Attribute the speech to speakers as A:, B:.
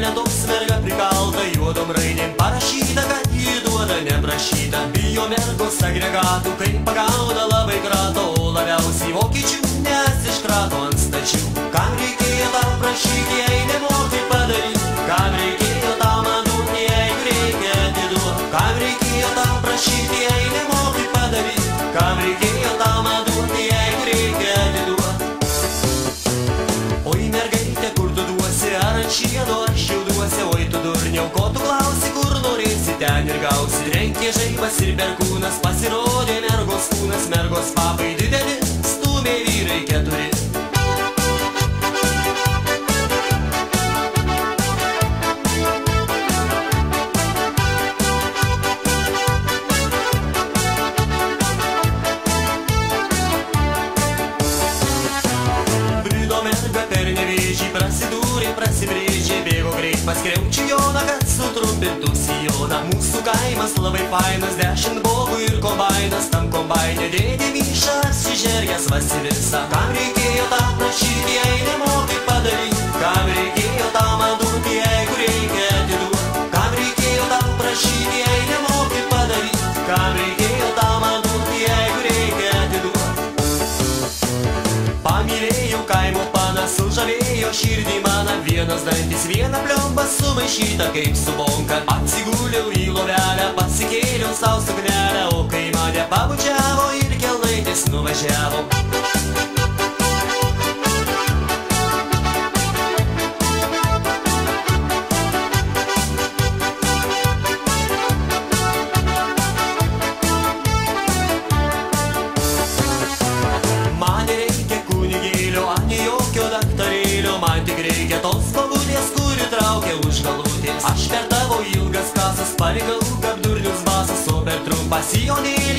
A: lietaus merga prikalta, juodom raidėm parašyta, kad jį duoda neprašyta. Bijo mergos agregatų, kai pagauna labai krato, o labiausiai vokiečių, nes iškrato ant stačių. Kam reikėjo tau prašyti, jei nemokai padaryti? Kam reikėjo tau man duoti, jeigu reikia atiduoti? Kam reikėjo tau prašyti, jei nemokai padaryti? Kam reikėjo tau man duoti, jeigu reikia atiduoti? Oi mergaitė, kur tu duosi, ar ant šieno, ar šiauduosi? Oi tu durniau, ko tu klausi, kur norėsi, ten ir gausi. Trenkė žaibas ir perkūnas, pasirodė mergos kūnas. Mergos papai dideli, stūmė vyrai keturi. Prasidūrė, prasibrėžė, bėgo greit pas Kriaučijoną, kad sutrumpintų sijoną. Mūsų kaimas labai fainas, 10 bobų ir kombainas. Tam kombainė dėdė Myša apsižergęs Vasilisa. Kam reikėjo tą prašyti, jei nemokai padaryti? Kam reikėjo tą man duoti, jeigu reikia atiduoti? Kam reikėjo tą prašyti, jei nemokai padaryti? Kam reikėjo tą man duoti, jeigu reikia atiduoti? Pamylėjau kaimo paną, sužavėjo širdį maną. Vienas dantis, viena pliomba sumaišyta kaip su bonka. Atsiguliau į lovelę, pasikėliau savo suknelę, o kai mane pabučiavo ir kelnaitės nuvažiavo. Man tik reikia tos galūnės, kuri traukia už galūnės. Aš per tavo ilgas kasas palikau, kaip durnius basas, o per trumpą sijonėlį